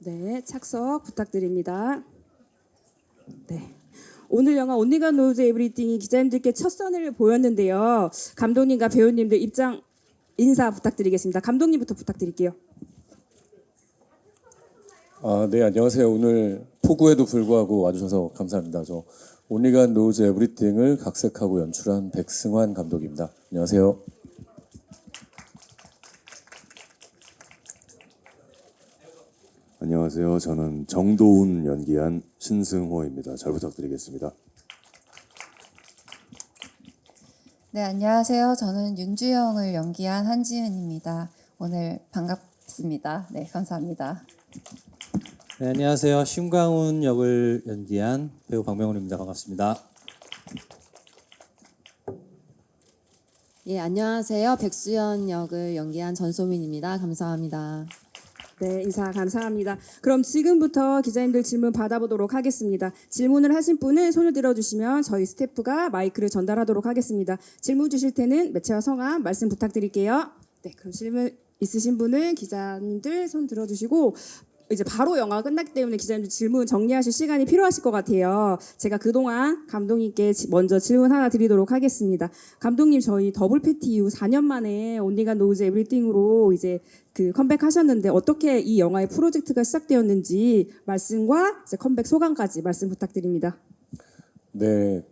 네, 착석 부탁드립니다. 네. 오늘 영화 온리가 노즈 에브리띵이 기자님들께 첫 선을 보였는데요. 감독님과 배우님들 입장 인사 부탁드리겠습니다. 감독님부터 부탁드릴게요. 네, 안녕하세요. 오늘 폭우에도 불구하고 와주셔서 감사합니다. 저 온리가 노즈 에브리띵을 각색하고 연출한 백승환 감독입니다. 안녕하세요. 안녕하세요. 저는 정도훈 연기한 신승호입니다. 잘 부탁드리겠습니다. 네, 안녕하세요. 저는 윤주영을 연기한 한지은입니다. 오늘 반갑습니다. 네, 감사합니다. 네, 안녕하세요. 심광훈 역을 연기한 배우 박명훈입니다. 반갑습니다. 예, 안녕하세요. 백수연 역을 연기한 전소민입니다. 감사합니다. 네, 인사 감사합니다. 그럼 지금부터 기자님들 질문 받아보도록 하겠습니다. 질문을 하신 분은 손을 들어주시면 저희 스태프가 마이크를 전달하도록 하겠습니다. 질문 주실 때는 매체와 성함 말씀 부탁드릴게요. 네, 그럼 질문 있으신 분은 기자님들 손 들어주시고 이제 바로 영화가 끝났기 때문에 기자님들 질문 정리하실 시간이 필요하실 것 같아요. 제가 그동안 감독님께 먼저 질문 하나 드리도록 하겠습니다. 감독님, 저희 더블 패티 이후 4년 만에 온리가 노즈 에브리띵으로 이제 그 컴백하셨는데 어떻게 이 영화의 프로젝트가 시작되었는지 말씀과 이제 컴백 소감까지 말씀 부탁드립니다. 네,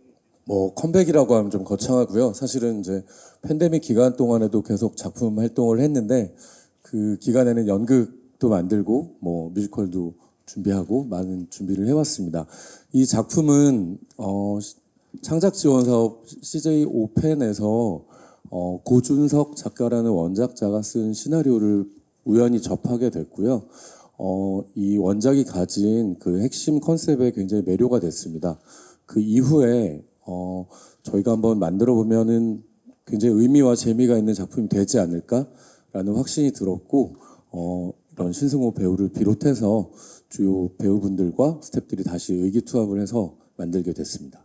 뭐 컴백이라고 하면 좀 거창하고요. 사실은 이제 팬데믹 기간 동안에도 계속 작품 활동을 했는데 그 기간에는 연극도 만들고 뭐 뮤지컬도 준비하고 많은 준비를 해왔습니다. 이 작품은 창작 지원 사업 CJ 오펜에서 고준석 작가라는 원작자가 쓴 시나리오를 우연히 접하게 됐고요. 이 원작이 가진 그 핵심 컨셉에 굉장히 매료가 됐습니다. 그 이후에 저희가 한번 만들어 보면은 굉장히 의미와 재미가 있는 작품이 되지 않을까라는 확신이 들었고 이런 신승호 배우를 비롯해서 주요 배우분들과 스태프들이 다시 의기투합을 해서 만들게 됐습니다.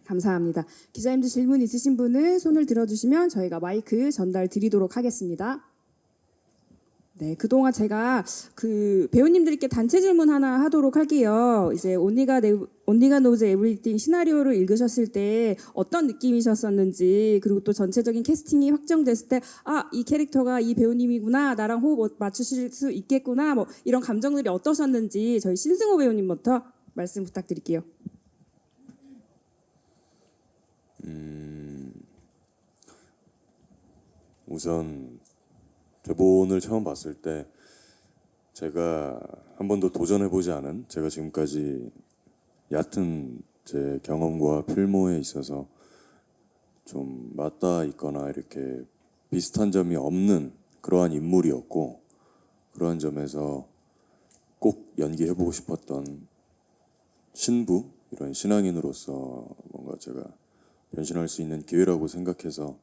감사합니다. 기자님들 질문 있으신 분은 손을 들어주시면 저희가 마이크 전달 드리도록 하겠습니다. 네, 그동안 제가 그 배우님들께 단체 질문 하나 하도록 할게요. 이제 온리가 노즈 에브리띵 시나리오를 읽으셨을 때 어떤 느낌이셨었는지, 그리고 또 전체적인 캐스팅이 확정됐을 때 이 캐릭터가 이 배우님이구나, 나랑 호흡 맞추실 수 있겠구나, 뭐 이런 감정들이 어떠셨는지 저희 신승호 배우님부터 말씀 부탁드릴게요. 우선 대본을 처음 봤을 때 제가 한 번도 도전해보지 않은, 제가 지금까지 얕은 제 경험과 필모에 있어서 좀 맞닿아 있거나 이렇게 비슷한 점이 없는 그러한 인물이었고, 그러한 점에서 꼭 연기해보고 싶었던 신부, 이런 신앙인으로서 뭔가 제가 변신할 수 있는 기회라고 생각해서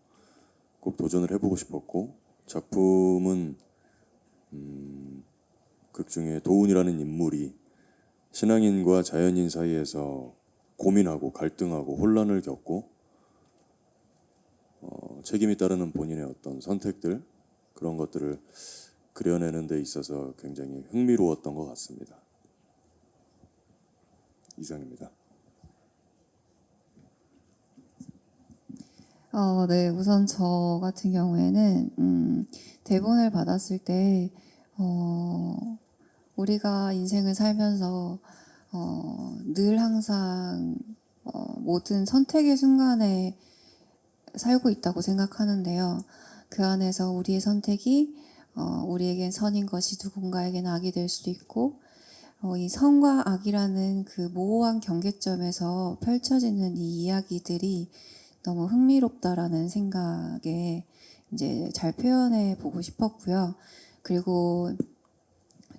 꼭 도전을 해보고 싶었고, 작품은 극 중에 도훈이라는 인물이 신앙인과 자연인 사이에서 고민하고 갈등하고 혼란을 겪고 책임이 따르는 본인의 어떤 선택들, 그런 것들을 그려내는 데 있어서 굉장히 흥미로웠던 것 같습니다. 이상입니다. 네, 우선 저 같은 경우에는 대본을 받았을 때 우리가 인생을 살면서 늘 항상 모든 선택의 순간에 살고 있다고 생각하는데요. 그 안에서 우리의 선택이 우리에겐 선인 것이 누군가에겐 악이 될 수도 있고, 이 선과 악이라는 그 모호한 경계점에서 펼쳐지는 이 이야기들이 너무 흥미롭다라는 생각에 이제 잘 표현해 보고 싶었고요. 그리고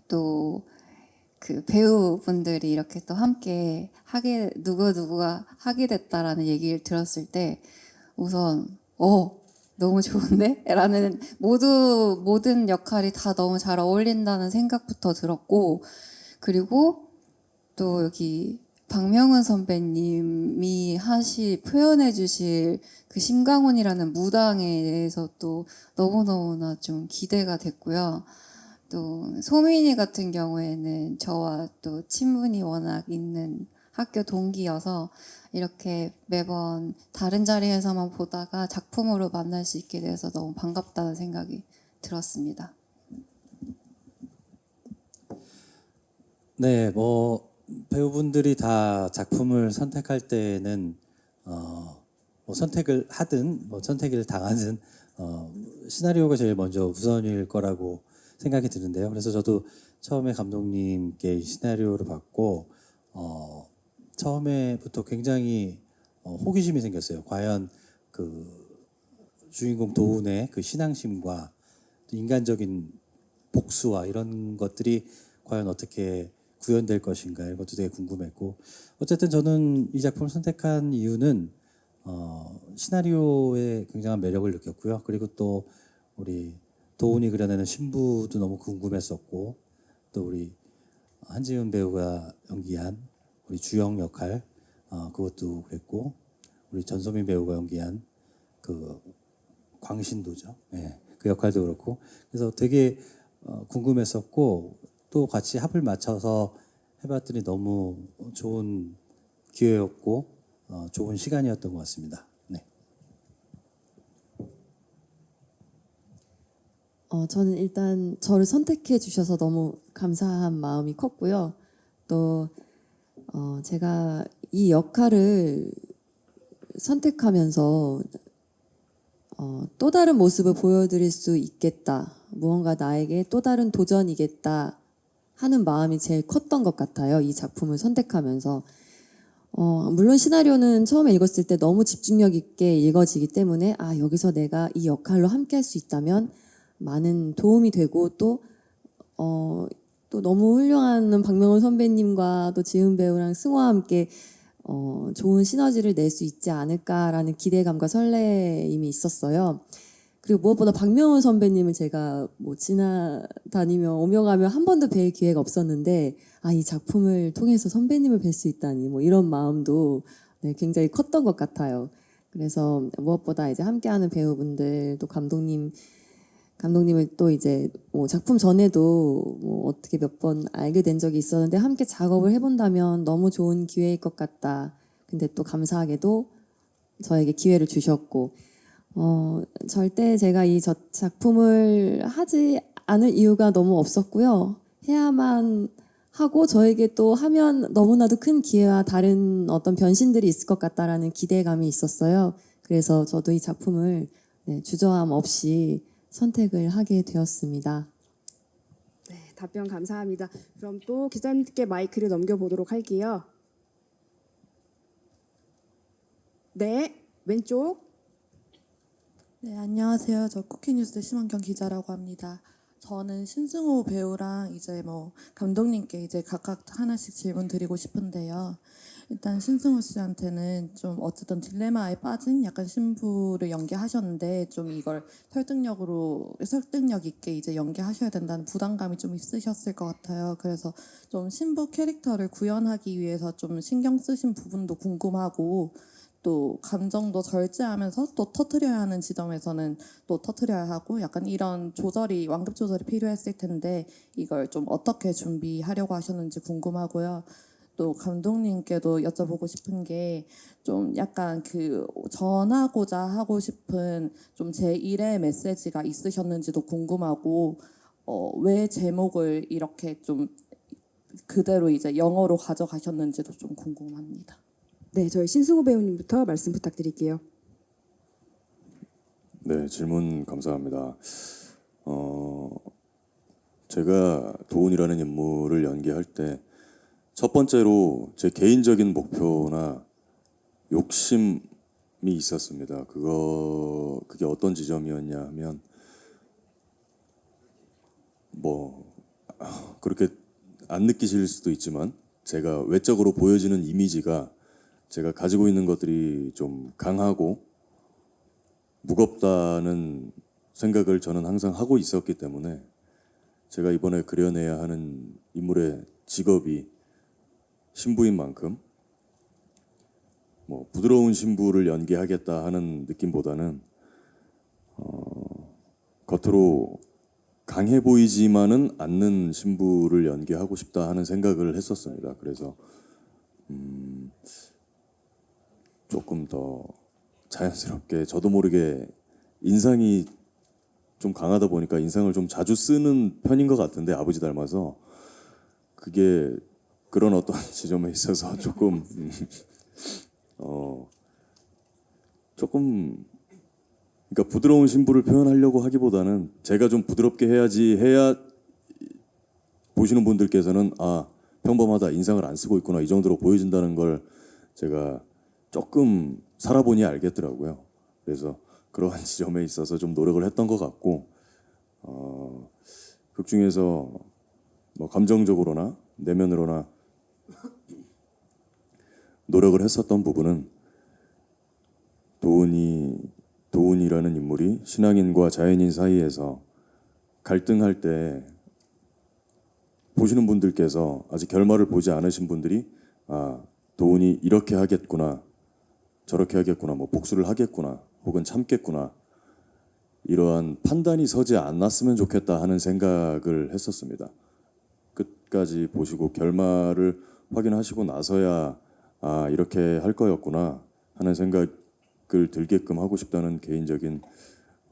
또 그 배우분들이 이렇게 또 함께 누구가 하게 됐다라는 얘기를 들었을 때 우선 너무 좋은데? 라는 모든 역할이 다 너무 잘 어울린다는 생각부터 들었고, 그리고 또 여기 박명훈 선배님이 표현해 주실 그 심강훈이라는 무당에 대해서 또 너무너무나 좀 기대가 됐고요. 또 소민이 같은 경우에는 저와 또 친분이 워낙 있는 학교 동기여서 이렇게 매번 다른 자리에서만 보다가 작품으로 만날 수 있게 돼서 너무 반갑다는 생각이 들었습니다. 네, 뭐 배우분들이 다 작품을 선택할 때는 뭐 선택을 하든 뭐 선택을 당하든 시나리오가 제일 먼저 우선일 거라고 생각이 드는데요. 그래서 저도 처음에 감독님께 이 시나리오를 받고 처음에부터 굉장히 호기심이 생겼어요. 과연 그 주인공 도훈의 그 신앙심과 또 인간적인 복수와 이런 것들이 과연 어떻게 구현될 것인가 이런 것도 되게 궁금했고, 어쨌든 저는 이 작품을 선택한 이유는 시나리오에 굉장한 매력을 느꼈고요. 그리고 또 우리 도훈이 그려내는 신부도 너무 궁금했었고, 또 우리 한지은 배우가 연기한 우리 주영 역할 그것도 그랬고, 우리 전소민 배우가 연기한 그 광신도죠. 네, 그 역할도 그렇고, 그래서 되게 궁금했었고, 또 같이 합을 맞춰서 해봤더니 너무 좋은 기회였고 좋은 시간이었던 것 같습니다. 네. 저는 일단 저를 선택해 주셔서 너무 감사한 마음이 컸고요. 또 제가 이 역할을 선택하면서 또 다른 모습을 보여드릴 수 있겠다. 무언가 나에게 또 다른 도전이겠다 하는 마음이 제일 컸던 것 같아요. 이 작품을 선택하면서. 물론 시나리오는 처음에 읽었을 때 너무 집중력 있게 읽어지기 때문에 여기서 내가 이 역할로 함께 할 수 있다면 많은 도움이 되고 또 너무 훌륭한 박명훈 선배님과 또 지은 배우랑 승화와 함께 좋은 시너지를 낼 수 있지 않을까라는 기대감과 설레임이 있었어요. 그리고 무엇보다 박명훈 선배님을 제가 뭐 지나다니며 오며 가며 한 번도 뵐 기회가 없었는데 이 작품을 통해서 선배님을 뵐 수 있다니 뭐 이런 마음도 굉장히 컸던 것 같아요. 그래서 무엇보다 이제 함께하는 배우분들 또 감독님을 또 이제 뭐 작품 전에도 뭐 어떻게 몇 번 알게 된 적이 있었는데 함께 작업을 해본다면 너무 좋은 기회일 것 같다. 근데 또 감사하게도 저에게 기회를 주셨고 절대 제가 이 작품을 하지 않을 이유가 너무 없었고요. 해야만 하고 저에게 또 하면 너무나도 큰 기회와 다른 어떤 변신들이 있을 것 같다라는 기대감이 있었어요. 그래서 저도 이 작품을 주저함 없이 선택을 하게 되었습니다. 네, 답변 감사합니다. 그럼 또 기자님께 마이크를 넘겨보도록 할게요. 네, 왼쪽. 네, 안녕하세요. 저 쿠키뉴스 심원경 기자라고 합니다. 저는 신승호 배우랑 이제 뭐 감독님께 이제 각각 하나씩 질문 드리고 싶은데요. 일단 신승호 씨한테는 좀 어쨌든 딜레마에 빠진 약간 신부를 연기하셨는데 좀 이걸 설득력 있게 이제 연기하셔야 된다는 부담감이 좀 있으셨을 것 같아요. 그래서 좀 신부 캐릭터를 구현하기 위해서 좀 신경 쓰신 부분도 궁금하고, 또 감정도 절제하면서 또 터트려야 하는 지점에서는 또 터트려야 하고 약간 이런 완급 조절이 필요했을 텐데 이걸 좀 어떻게 준비하려고 하셨는지 궁금하고요. 또 감독님께도 여쭤보고 싶은 게 좀 약간 그 전하고자 하고 싶은 좀 제1의 메시지가 있으셨는지도 궁금하고, 왜 제목을 이렇게 좀 그대로 이제 영어로 가져가셨는지도 좀 궁금합니다. 네, 저희 신승호 배우님부터 말씀 부탁드릴게요. 네, 질문 감사합니다. 제가 도훈이라는 인물을 연기할 때 첫 번째로 제 개인적인 목표나 욕심이 있었습니다. 그게 어떤 지점이었냐 하면 뭐 그렇게 안 느끼실 수도 있지만 제가 외적으로 보여지는 이미지가 제가 가지고 있는 것들이 좀 강하고 무겁다는 생각을 저는 항상 하고 있었기 때문에 제가 이번에 그려내야 하는 인물의 직업이 신부인 만큼 뭐 부드러운 신부를 연기하겠다 하는 느낌보다는 겉으로 강해 보이지만은 않는 신부를 연기하고 싶다 하는 생각을 했었습니다. 그래서 조금 더 자연스럽게 저도 모르게 인상이 좀 강하다 보니까 인상을 좀 자주 쓰는 편인 것 같은데 아버지 닮아서 그게 그런 어떤 지점에 있어서 조금 조금 그러니까 부드러운 신부를 표현하려고 하기보다는 제가 좀 부드럽게 해야 보시는 분들께서는 아 평범하다 인상을 안 쓰고 있구나 이 정도로 보여진다는 걸 제가 조금 살아보니 알겠더라고요. 그래서 그러한 지점에 있어서 좀 노력을 했던 것 같고 극 중에서 뭐 감정적으로나 내면으로나 노력을 했었던 부분은 도훈이라는 인물이 신앙인과 자연인 사이에서 갈등할 때 보시는 분들께서 아직 결말을 보지 않으신 분들이 아 도훈이 이렇게 하겠구나 저렇게 하겠구나 뭐 복수를 하겠구나 혹은 참겠구나 이러한 판단이 서지 않았으면 좋겠다 하는 생각을 했었습니다. 끝까지 보시고 결말을 확인하시고 나서야 아 이렇게 할 거였구나 하는 생각을 들게끔 하고 싶다는 개인적인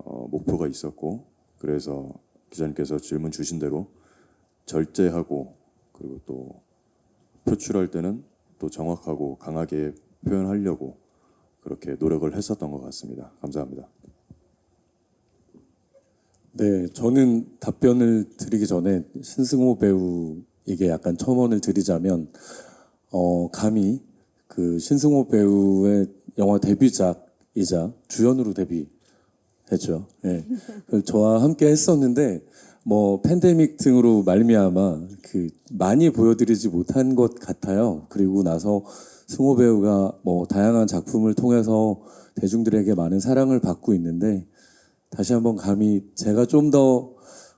목표가 있었고 그래서 기자님께서 질문 주신 대로 절제하고 그리고 또 표출할 때는 또 정확하고 강하게 표현하려고 그렇게 노력을 했었던 것 같습니다. 감사합니다. 네, 저는 답변을 드리기 전에 신승호 배우에게 약간 첨언을 드리자면 감히 그 신승호 배우의 영화 데뷔작이자 주연으로 데뷔했죠. 예. 저와 함께 했었는데 뭐 팬데믹 등으로 말미암아 그 많이 보여드리지 못한 것 같아요. 그리고 나서 승호 배우가 뭐 다양한 작품을 통해서 대중들에게 많은 사랑을 받고 있는데 다시 한번 감히 제가 좀 더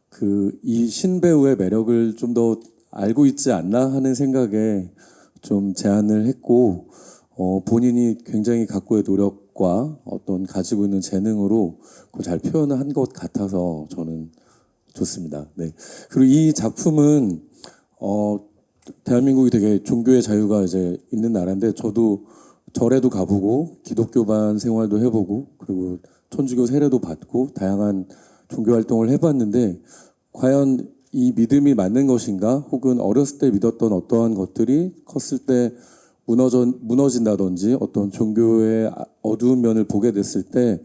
그 이 신배우의 매력을 좀 더 알고 있지 않나 하는 생각에 좀 제안을 했고 본인이 굉장히 각고의 노력과 어떤 가지고 있는 재능으로 그걸 잘 표현한 것 같아서 저는 좋습니다. 네. 그리고 이 작품은 대한민국이 되게 종교의 자유가 이제 있는 나라인데 저도 절에도 가보고 기독교반 생활도 해보고 그리고 천주교 세례도 받고 다양한 종교 활동을 해봤는데 과연 이 믿음이 맞는 것인가 혹은 어렸을 때 믿었던 어떠한 것들이 컸을 때 무너진다든지 어떤 종교의 어두운 면을 보게 됐을 때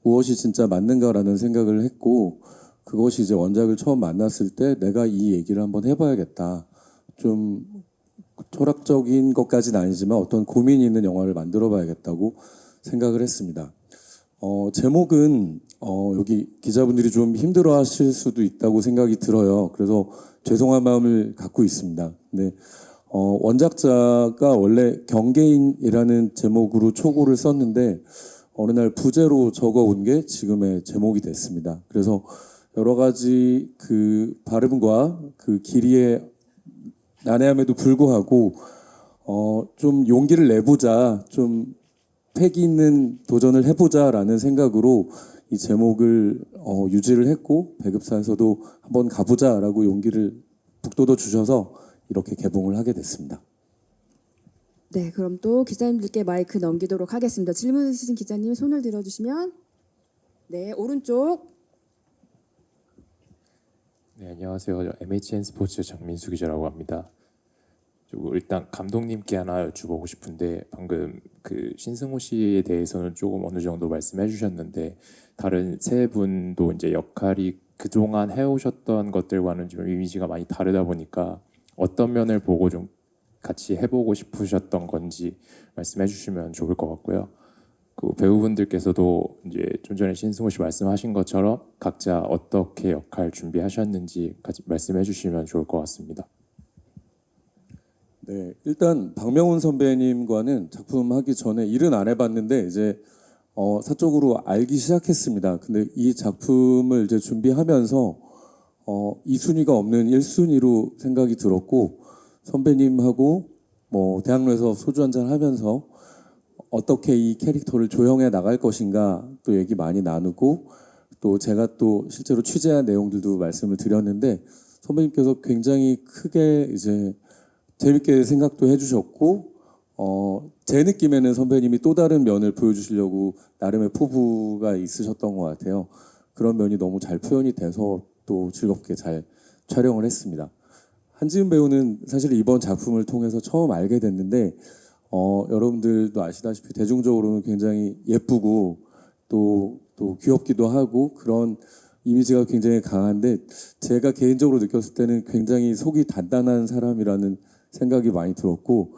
무엇이 진짜 맞는가라는 생각을 했고 그것이 이제 원작을 처음 만났을 때 내가 이 얘기를 한번 해봐야겠다. 좀 철학적인 것까지는 아니지만 어떤 고민이 있는 영화를 만들어봐야겠다고 생각을 했습니다. 제목은 여기 기자분들이 좀 힘들어하실 수도 있다고 생각이 들어요. 그래서 죄송한 마음을 갖고 있습니다. 근데 원작자가 원래 경계인이라는 제목으로 초고를 썼는데 어느 날 부제로 적어온 게 지금의 제목이 됐습니다. 그래서 여러 가지 그 발음과 그 길이의 난해함에도 불구하고 좀 용기를 내보자, 좀 패기 있는 도전을 해보자라는 생각으로 이 제목을 유지를 했고 배급사에서도 한번 가보자라고 용기를 북돋워 주셔서 이렇게 개봉을 하게 됐습니다. 네, 그럼 또 기자님들께 마이크 넘기도록 하겠습니다. 질문 있으신 기자님 손을 들어주시면 네, 오른쪽. 네, 안녕하세요. 저 MHN 스포츠 장민수 기자라고 합니다. 일단 감독님께 하나 여쭤보고 싶은데 방금 그 신승호 씨에 대해서는 조금 어느 정도 말씀해 주셨는데 다른 세 분도 이제 역할이 그동안 해오셨던 것들과는 좀 이미지가 많이 다르다 보니까 어떤 면을 보고 좀 같이 해보고 싶으셨던 건지 말씀해 주시면 좋을 것 같고요. 그 배우분들께서도 이제 좀 전에 신승호 씨 말씀하신 것처럼 각자 어떻게 역할 준비하셨는지 같이 말씀해 주시면 좋을 것 같습니다. 네, 일단 박명훈 선배님과는 작품 하기 전에 일은 안 해봤는데 이제 사적으로 알기 시작했습니다. 근데 이 작품을 이제 준비하면서 2순위가 없는 1순위로 생각이 들었고 선배님하고 뭐 대학로에서 소주 한잔 하면서 어떻게 이 캐릭터를 조형해 나갈 것인가 또 얘기 많이 나누고 또 제가 또 실제로 취재한 내용들도 말씀을 드렸는데 선배님께서 굉장히 크게 이제 재밌게 생각도 해주셨고 제 느낌에는 선배님이 또 다른 면을 보여주시려고 나름의 포부가 있으셨던 것 같아요. 그런 면이 너무 잘 표현이 돼서 또 즐겁게 잘 촬영을 했습니다. 한지은 배우는 사실 이번 작품을 통해서 처음 알게 됐는데 여러분들도 아시다시피 대중적으로는 굉장히 예쁘고 또 귀엽기도 하고 그런 이미지가 굉장히 강한데 제가 개인적으로 느꼈을 때는 굉장히 속이 단단한 사람이라는 생각이 많이 들었고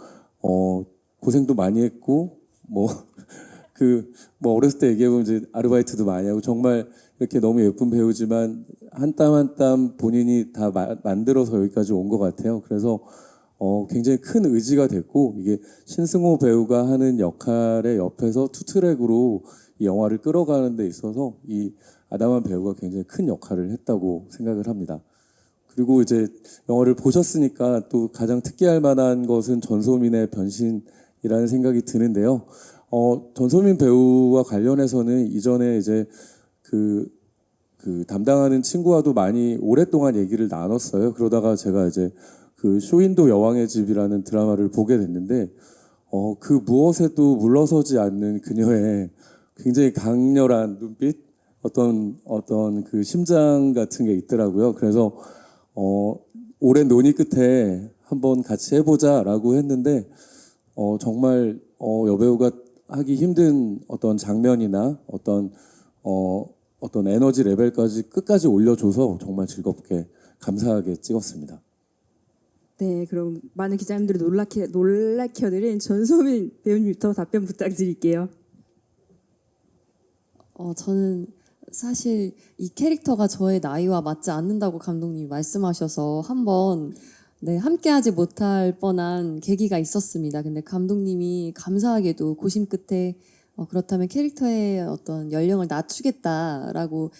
고생도 많이 했고 뭐 어렸을 때 얘기해보면 이제 아르바이트도 많이 하고 정말 이렇게 너무 예쁜 배우지만 한 땀 한 땀 본인이 다 만들어서 여기까지 온 것 같아요. 그래서 굉장히 큰 의지가 됐고 이게 신승호 배우가 하는 역할의 옆에서 투트랙으로 이 영화를 끌어가는 데 있어서 이 아담한 배우가 굉장히 큰 역할을 했다고 생각을 합니다. 그리고 이제 영화를 보셨으니까 또 가장 특기할 만한 것은 전소민의 변신이라는 생각이 드는데요. 전소민 배우와 관련해서는 이전에 이제 그 담당하는 친구와도 많이 오랫동안 얘기를 나눴어요. 그러다가 제가 이제 그 쇼윈도 여왕의 집이라는 드라마를 보게 됐는데 그 무엇에도 물러서지 않는 그녀의 굉장히 강렬한 눈빛, 어떤 그 심장 같은 게 있더라고요. 그래서 오랜 논의 끝에 한번 같이 해보자라고 했는데 정말 여배우가 하기 힘든 어떤 장면이나 어떤 에너지 레벨까지 끝까지 올려줘서 정말 즐겁게 감사하게 찍었습니다. 네, 그럼 많은 기자님들을 놀라켜드린 전소민 배우님부터 답변 부탁드릴게요. 저는 사실 이 캐릭터가 저의 나이와 맞지 않는다고 감독님이 말씀하셔서 한번 함께하지 못할 뻔한 계기가 있었습니다. 근데 감독님이 감사하게도 고심 끝에 그렇다면 캐릭터의 어떤 연령을 낮추겠다라고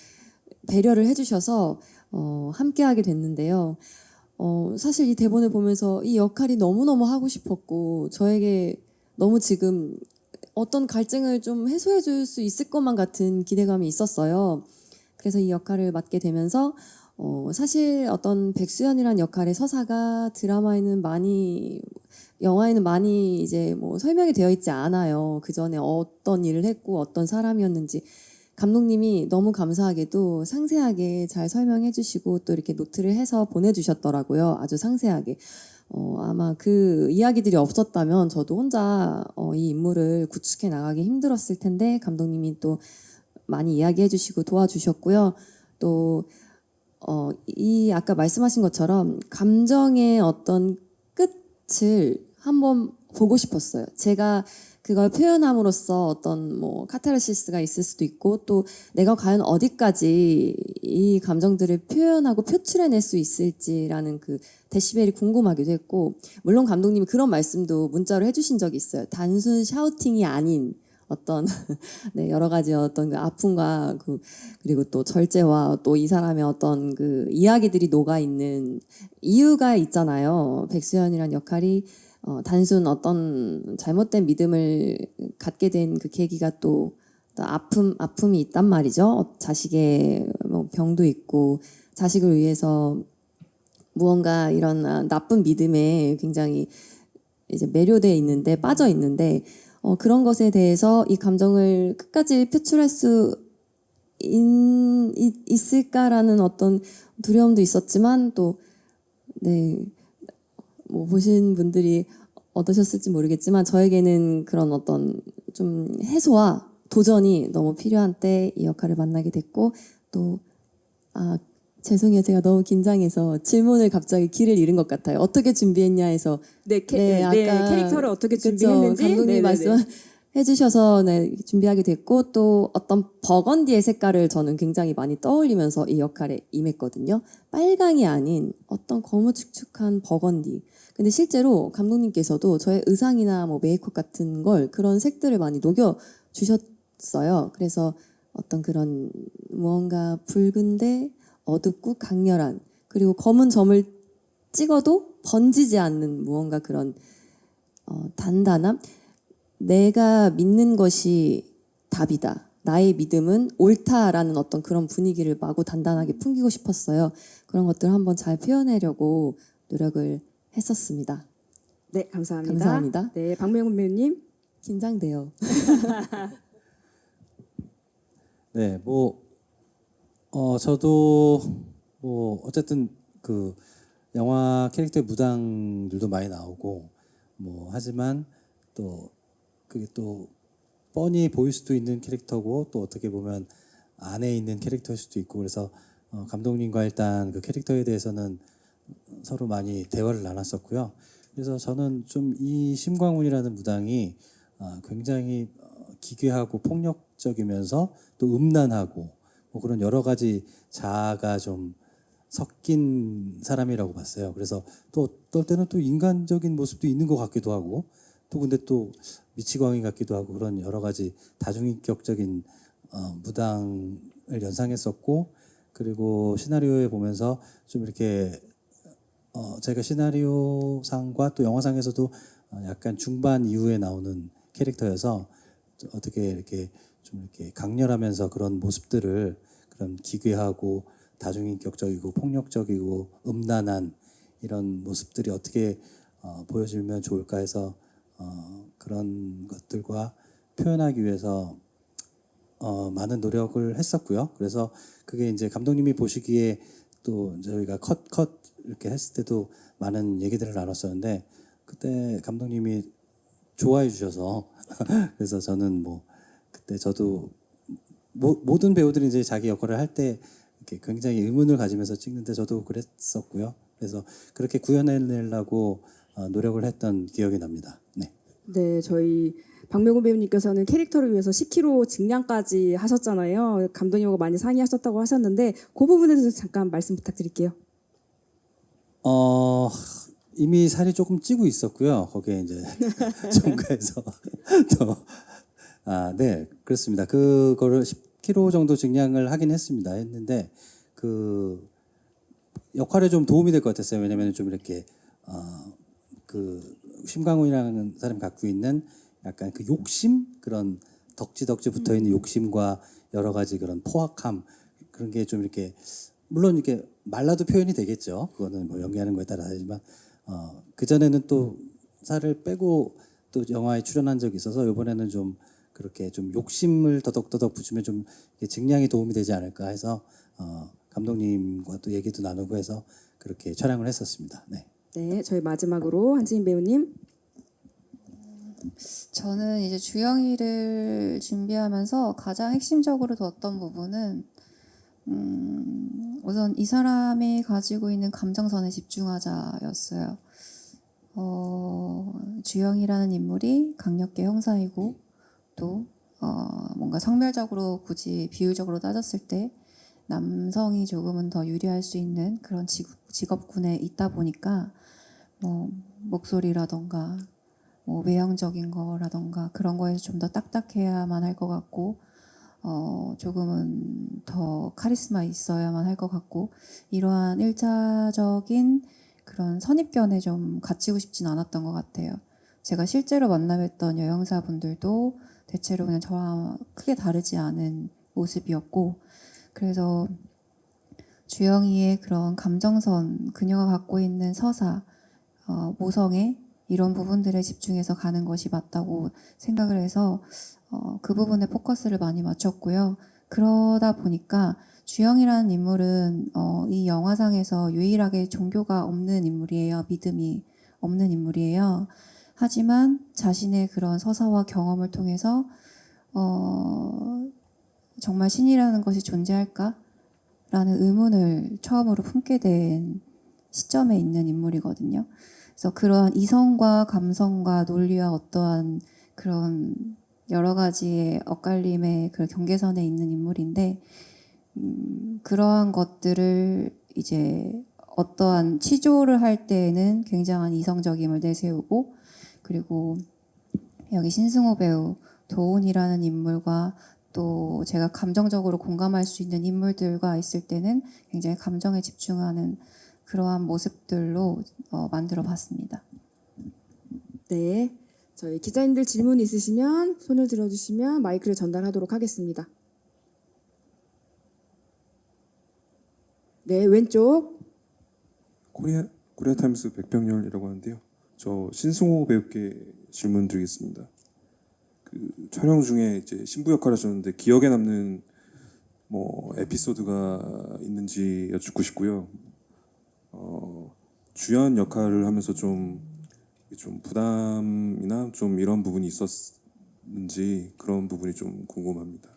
배려를 해주셔서 함께하게 됐는데요. 사실 이 대본을 보면서 이 역할이 너무너무 하고 싶었고 저에게 너무 지금 어떤 갈증을 좀 해소해 줄 수 있을 것만 같은 기대감이 있었어요. 그래서 이 역할을 맡게 되면서 사실 어떤 백수연이라는 역할의 서사가 영화에는 많이 이제 뭐 설명이 되어 있지 않아요. 그 전에 어떤 일을 했고 어떤 사람이었는지 감독님이 너무 감사하게도 상세하게 잘 설명해 주시고 또 이렇게 노트를 해서 보내주셨더라고요. 아주 상세하게. 아마 그 이야기들이 없었다면 저도 혼자 이 인물을 구축해 나가기 힘들었을 텐데 감독님이 또 많이 이야기해 주시고 도와주셨고요. 또 이 아까 말씀하신 것처럼 감정의 어떤 끝을 한번 보고 싶었어요. 제가 그걸 표현함으로써 어떤 뭐 카타르시스가 있을 수도 있고 또 내가 과연 어디까지 이 감정들을 표현하고 표출해낼 수 있을지라는 그 데시벨이 궁금하기도 했고 물론 감독님이 그런 말씀도 문자로 해주신 적이 있어요. 단순 샤우팅이 아닌 어떤 여러 가지 어떤 그 아픔과 그리고 또 절제와 또 이 사람의 어떤 그 이야기들이 녹아 있는 이유가 있잖아요. 백수연이란 역할이 단순 어떤 잘못된 믿음을 갖게 된 그 계기가 또 아픔이 있단 말이죠. 자식의 뭐 병도 있고 자식을 위해서 무언가 이런 나쁜 믿음에 굉장히 이제 매료돼 있는데 빠져 있는데 그런 것에 대해서 이 감정을 끝까지 표출할 수 있을까라는 어떤 두려움도 있었지만 또 뭐 보신 분들이 어떠셨을지 모르겠지만 저에게는 그런 어떤 좀 해소와 도전이 너무 필요한 때 이 역할을 만나게 됐고 또 죄송해요. 제가 너무 긴장해서 질문을 갑자기 길을 잃은 것 같아요. 어떻게 준비했냐 해서 아까 캐릭터를 어떻게 그쵸, 준비했는지 감독님이 말씀해 주셔서 준비하게 됐고 또 어떤 버건디의 색깔을 저는 굉장히 많이 떠올리면서 이 역할에 임했거든요. 빨강이 아닌 어떤 거무축축한 버건디. 근데 실제로 감독님께서도 저의 의상이나 뭐 메이크업 같은 걸 그런 색들을 많이 녹여 주셨어요. 그래서 어떤 그런 무언가 붉은데 어둡고 강렬한 그리고 검은 점을 찍어도 번지지 않는 무언가 그런 단단함. 내가 믿는 것이 답이다. 나의 믿음은 옳다라는 어떤 그런 분위기를 마구 단단하게 풍기고 싶었어요. 그런 것들을 한번 잘 표현하려고 노력을 했었습니다. 네, 감사합니다. 감사합니다. 네, 박명훈 배우님. 긴장돼요. 네, 저도 어쨌든 그 영화 캐릭터의 무당들도 많이 나오고 하지만 또 그게 또 뻔히 보일 수도 있는 캐릭터고 또 어떻게 보면 안에 있는 캐릭터일 수도 있고 그래서 감독님과 일단 그 캐릭터에 대해서는 서로 많이 대화를 나눴었고요. 그래서 저는 좀 이 심광훈이라는 무당이 굉장히 기괴하고 폭력적이면서 또 음란하고 그런 여러 가지 자아가 좀 섞인 사람이라고 봤어요. 그래서 또 어떨 때는 또 인간적인 모습도 있는 것 같기도 하고 또 근데 또 미치광이 같기도 하고 그런 여러 가지 다중인격적인 무당을 연상했었고 그리고 시나리오에 보면서 좀 이렇게 제가 시나리오상과 또 영화상에서도 약간 중반 이후에 나오는 캐릭터여서 어떻게 이렇게 좀 이렇게 강렬하면서 그런 모습들을 그런 기괴하고 다중인격적이고 폭력적이고 음란한 이런 모습들이 어떻게 보여주면 좋을까 해서 그런 것들과 표현하기 위해서 많은 노력을 했었고요. 그래서 그게 이제 감독님이 보시기에 또 저희가 컷 이렇게 했을 때도 많은 얘기들을 나눴었는데 그때 감독님이 좋아해 주셔서 그래서 저는 그때 저도 모든 배우들이 이제 자기 역할을 할 때 이렇게 굉장히 의문을 가지면서 찍는데 저도 그랬었고요. 그래서 그렇게 구현해내려고 노력을 했던 기억이 납니다. 네. 네, 저희 박명훈 배우님께서는 캐릭터를 위해서 10kg 증량까지 하셨잖아요. 감독님하고 많이 상의하셨다고 하셨는데 그 부분에 대해서 잠깐 말씀 부탁드릴게요. 이미 살이 조금 찌고 있었고요. 거기에 이제 첨가해서 또 네, 그렇습니다. 그거를 10kg 정도 증량을 하긴 했는데 그 역할에 좀 도움이 될 것 같았어요. 왜냐면 좀 이렇게 그 심광훈이라는 사람이 갖고 있는 약간 그 욕심 그런 덕지 붙어 있는 욕심과 여러 가지 그런 포악함 그런 게 좀 이렇게 물론 이렇게 말라도 표현이 되겠죠. 그거는 연기하는 거에 따라 다르지만 그 전에는 또 살을 빼고 또 영화에 출연한 적이 있어서 이번에는 좀 그렇게 좀 욕심을 더덕더덕 붙이면 좀 증량이 도움이 되지 않을까 해서 감독님과 또 얘기도 나누고 해서 그렇게 촬영을 했었습니다. 네. 네, 저희 마지막으로 한지인 배우님. 저는 이제 주영이를 준비하면서 가장 핵심적으로 뒀던 부분은 우선 이 사람이 가지고 있는 감정선에 집중하자였어요. 주영이라는 인물이 강력계 형사이고 또 뭔가 성별적으로 굳이 비율적으로 따졌을 때 남성이 조금은 더 유리할 수 있는 그런 직업군에 있다 보니까 목소리라던가 외형적인 거라던가 그런 거에서 좀 더 딱딱해야만 할 것 같고 조금은 더 카리스마 있어야만 할 것 같고 이러한 일차적인 그런 선입견에 좀 갇히고 싶진 않았던 것 같아요. 제가 실제로 만나뵀던 여행사분들도 대체로 그냥 저와 크게 다르지 않은 모습이었고 그래서 주영이의 그런 감정선, 그녀가 갖고 있는 서사, 모성애 이런 부분들에 집중해서 가는 것이 맞다고 생각을 해서 그 부분에 포커스를 많이 맞췄고요. 그러다 보니까 주영이라는 인물은 이 영화상에서 유일하게 종교가 없는 인물이에요. 믿음이 없는 인물이에요. 하지만 자신의 그런 서사와 경험을 통해서 정말 신이라는 것이 존재할까? 라는 의문을 처음으로 품게 된 시점에 있는 인물이거든요. 그래서 그러한 이성과 감성과 논리와 어떠한 그런 여러 가지의 엇갈림의 그 경계선에 있는 인물인데 그러한 것들을 이제 어떠한 치조를 할 때에는 굉장한 이성적임을 내세우고 그리고 여기 신승호 배우 도훈이라는 인물과 또 제가 감정적으로 공감할 수 있는 인물들과 있을 때는 굉장히 감정에 집중하는 그러한 모습들로 만들어 봤습니다. 네, 저희 기자님들 질문 있으시면 손을 들어주시면 마이크를 전달하도록 하겠습니다. 네, 왼쪽. 코리아타임스 백병렬이라고 하는데요. 저 신승호 배우께 질문 드리겠습니다. 그 촬영 중에 이제 신부 역할을 하셨는데 기억에 남는 뭐 에피소드가 있는지 여쭙고 싶고요. 주연 역할을 하면서 좀 부담이나 좀 이런 부분이 있었는지 그런 부분이 좀 궁금합니다.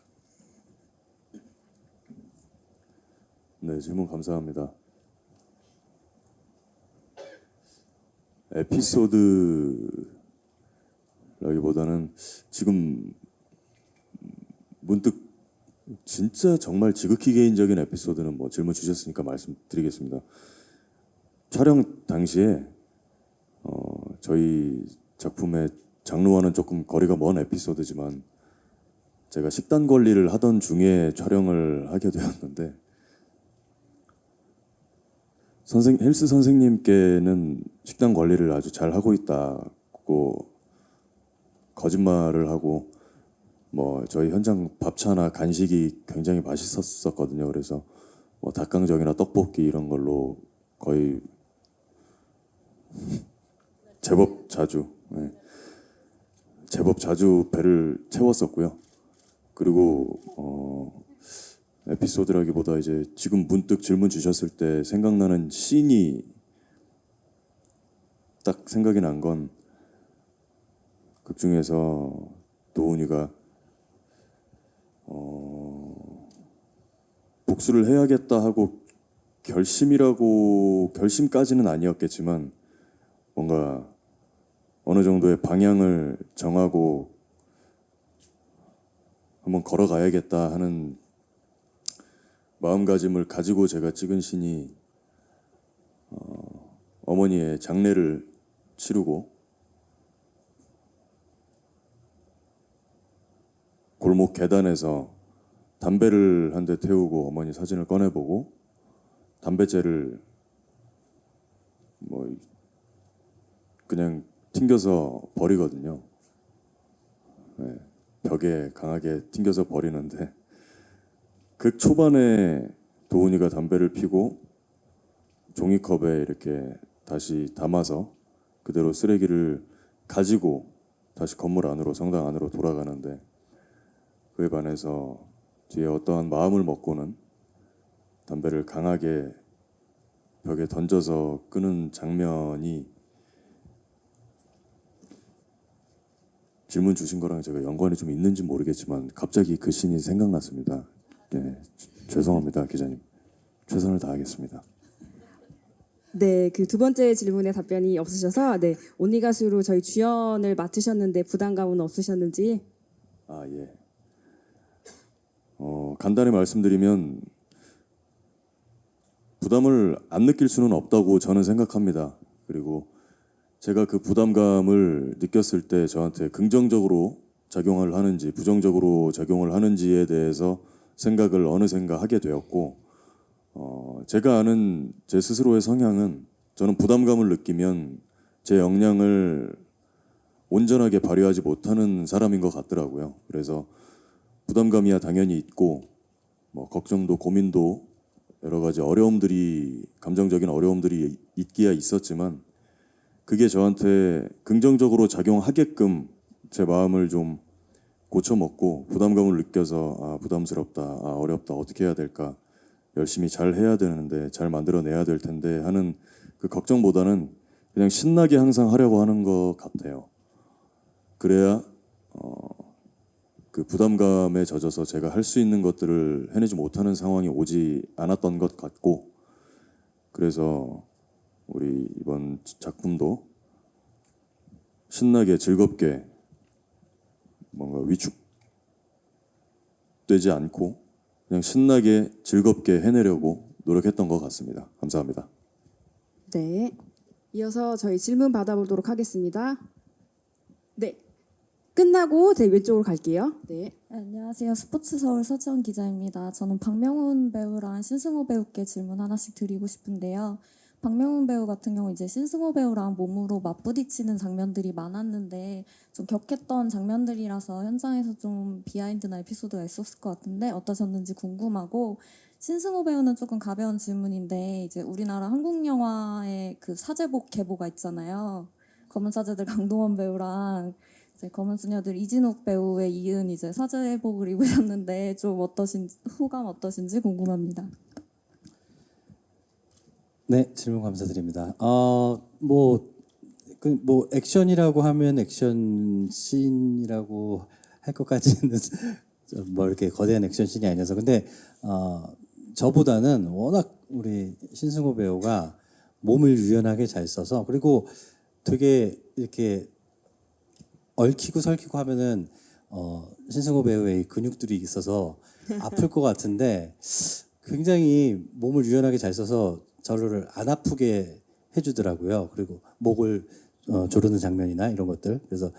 네, 질문 감사합니다. 에피소드라기보다는 지금 문득 진짜 정말 지극히 개인적인 에피소드는 뭐 질문 주셨으니까 말씀드리겠습니다. 촬영 당시에 저희 작품의 장르와는 조금 거리가 먼 에피소드지만 제가 식단 관리를 하던 중에 촬영을 하게 되었는데 헬스 선생님께는 식단 관리를 아주 잘 하고 있다고 거짓말을 하고 뭐 저희 현장 밥차나 간식이 굉장히 맛있었거든요. 그래서 뭐 닭강정이나 떡볶이 이런 걸로 거의 제법 자주 배를 채웠었고요. 그리고 에피소드라기보다 이제 지금 문득 질문 주셨을 때 생각나는 씬이 딱 생각이 난 건 극 중에서 도훈이가 복수를 해야겠다 하고 결심까지는 아니었겠지만 뭔가 어느 정도의 방향을 정하고 한번 걸어가야겠다 하는 마음가짐을 가지고 제가 찍은 씬이 어머니의 장례를 치르고 골목 계단에서 담배를 한 대 태우고 어머니 사진을 꺼내보고 담배째를 뭐 그냥 튕겨서 버리거든요. 네, 벽에 강하게 튕겨서 버리는데 극 초반에 도훈이가 담배를 피고 종이컵에 이렇게 다시 담아서 그대로 쓰레기를 가지고 다시 건물 안으로 성당 안으로 돌아가는데 그에 반해서 뒤에 어떠한 마음을 먹고는 담배를 강하게 벽에 던져서 끄는 장면이 질문 주신 거랑 제가 연관이 좀 있는지 모르겠지만 갑자기 그 씬이 생각났습니다. 네, 죄송합니다, 기자님. 최선을 다하겠습니다. 네, 그 두 번째 질문에 답변이 없으셔서 네, 온리 가수로 저희 주연을 맡으셨는데 부담감은 없으셨는지? 아, 예. 간단히 말씀드리면 부담을 안 느낄 수는 없다고 저는 생각합니다. 그리고 제가 그 부담감을 느꼈을 때 저한테 긍정적으로 작용을 하는지 부정적으로 작용을 하는지에 대해서 생각을 어느샌가 하게 되었고 제가 아는 제 스스로의 성향은 저는 부담감을 느끼면 제 역량을 온전하게 발휘하지 못하는 사람인 것 같더라고요. 그래서 부담감이야 당연히 있고 뭐 걱정도 고민도 여러 가지 감정적인 어려움들이 있기야 있었지만 그게 저한테 긍정적으로 작용하게끔 제 마음을 좀 고쳐먹고 부담감을 느껴서 부담스럽다, 어렵다, 어떻게 해야 될까, 열심히 잘 해야 되는데 잘 만들어내야 될 텐데 하는 그 걱정보다는 그냥 신나게 항상 하려고 하는 것 같아요. 그래야 그 부담감에 젖어서 제가 할 수 있는 것들을 해내지 못하는 상황이 오지 않았던 것 같고 그래서 우리 이번 작품도 신나게 즐겁게 뭔가 위축되지 않고 그냥 신나게 즐겁게 해내려고 노력했던 것 같습니다. 감사합니다. 네. 이어서 저희 질문 받아보도록 하겠습니다. 네. 끝나고 제 왼쪽으로 갈게요. 네. 안녕하세요. 스포츠서울 서지원 기자입니다. 저는 박명훈 배우랑 신승호 배우께 질문 하나씩 드리고 싶은데요. 박명훈 배우 같은 경우 이제 신승호 배우랑 몸으로 맞부딪히는 장면들이 많았는데 좀 격했던 장면들이라서 현장에서 좀 비하인드나 에피소드가 있었을 것 같은데 어떠셨는지 궁금하고, 신승호 배우는 조금 가벼운 질문인데 이제 우리나라 한국 영화의 그 사제복 계보가 있잖아요. 검은 사제들 강동원 배우랑 이제 검은 수녀들 이진욱 배우에 이은 이제 사제복을 입으셨는데 좀 후감 어떠신지 궁금합니다. 네, 질문 감사드립니다. 뭐 액션이라고 하면 액션 씬이라고 할 것까지는 뭐 이렇게 거대한 액션 씬이 아니어서, 근데 저보다는 워낙 우리 신승호 배우가 몸을 유연하게 잘 써서, 그리고 되게 이렇게 얽히고 설키고 하면은 신승호 배우의 근육들이 있어서 아플 것 같은데 굉장히 몸을 유연하게 잘 써서 저를 안 아프게 해주더라고요. 그리고 목을 조르는 장면이나 이런 것들. 그래서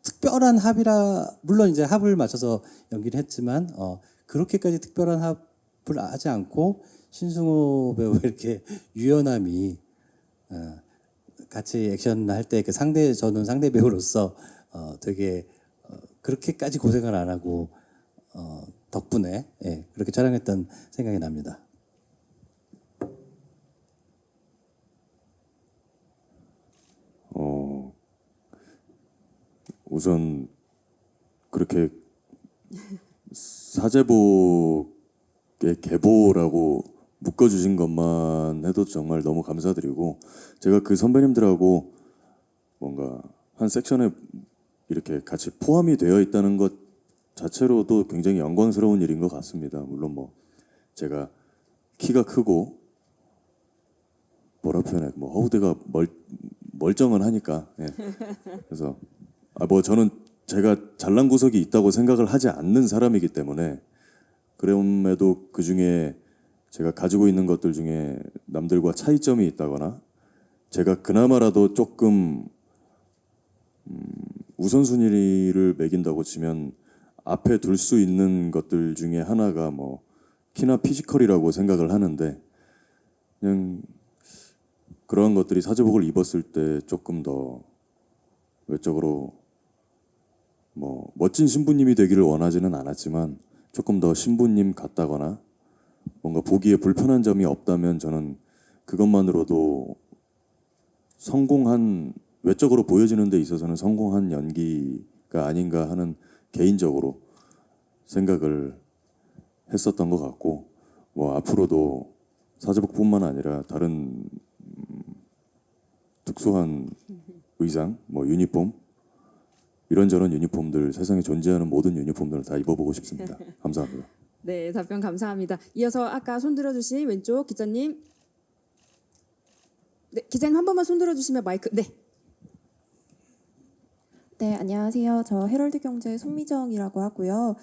특별한 합이라, 물론 이제 합을 맞춰서 연기를 했지만 그렇게까지 특별한 합을 하지 않고 신승호 배우의 이렇게 유연함이 같이 액션 할 때 그 저는 상대 배우로서 되게 그렇게까지 고생을 안 하고 덕분에 그렇게 촬영했던 생각이 납니다. 우선 그렇게 사제복의 계보라고 묶어주신 것만 해도 정말 너무 감사드리고, 제가 그 선배님들하고 뭔가 한 섹션에 이렇게 같이 포함이 되어 있다는 것 자체로도 굉장히 영광스러운 일인 것 같습니다. 물론 뭐 제가 키가 크고 뭐라 표현해, 뭐 허우대가 멀쩡은 하니까, 그래서 뭐 저는 제가 잘난 구석이 있다고 생각을 하지 않는 사람이기 때문에, 그럼에도 그 중에 제가 가지고 있는 것들 중에 남들과 차이점이 있다거나 제가 그나마라도 조금 우선순위를 매긴다고 치면 앞에 둘 수 있는 것들 중에 하나가 뭐 키나 피지컬이라고 생각을 하는데, 그냥 그러한 것들이 사제복을 입었을 때 조금 더 외적으로 뭐 멋진 신부님이 되기를 원하지는 않았지만 조금 더 신부님 같다거나 뭔가 보기에 불편한 점이 없다면 저는 그것만으로도 외적으로 보여지는 데 있어서는 성공한 연기가 아닌가 하는 개인적으로 생각을 했었던 것 같고, 뭐 앞으로도 사제복뿐만 아니라 다른 특수한 의상, 뭐 유니폼, 이런저런 유니폼들, 세상에 존재하는 모든 유니폼들을 다 입어보고 싶습니다. 감사합니다. 네, 답변 감사합니다. 이어서 아까 손 들어주신 왼쪽 기자님. 네, 기자님 한 번만 손 들어주시면 마이크. 네. 네, 안녕하세요. 저 헤럴드 경제의 손미정이라고 하고요.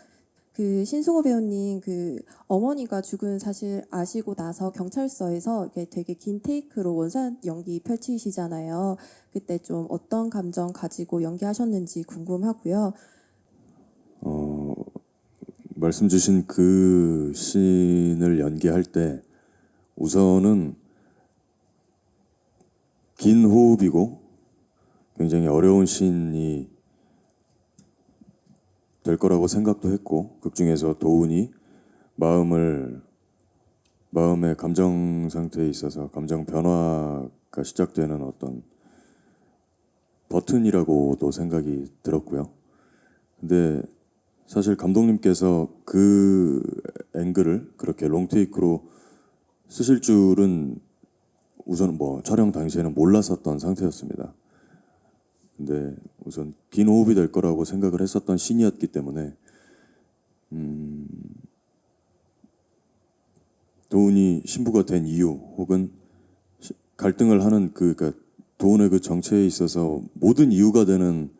그 신승호 배우님 그 어머니가 죽은 사실 아시고 나서 경찰서에서 이게 되게 긴 테이크로 원산 연기 펼치시잖아요. 그때 좀 어떤 감정 가지고 연기하셨는지 궁금하고요. 말씀 주신 그 씬을 연기할 때 우선은 긴 호흡이고 굉장히 어려운 씬이 될 거라고 생각도 했고, 극중에서 도훈이 마음의 감정 상태에 있어서 감정 변화가 시작되는 어떤 버튼이라고도 생각이 들었고요. 근데 사실 감독님께서 그 앵글을 그렇게 롱테이크로 쓰실 줄은 우선 뭐 촬영 당시에는 몰랐었던 상태였습니다. 근데 우선 긴 호흡이 될 거라고 생각을 했었던 씬이었기 때문에 도훈이 신부가 된 이유 혹은 갈등을 하는 그러니까 도훈의 그 정체에 있어서 모든 이유가 되는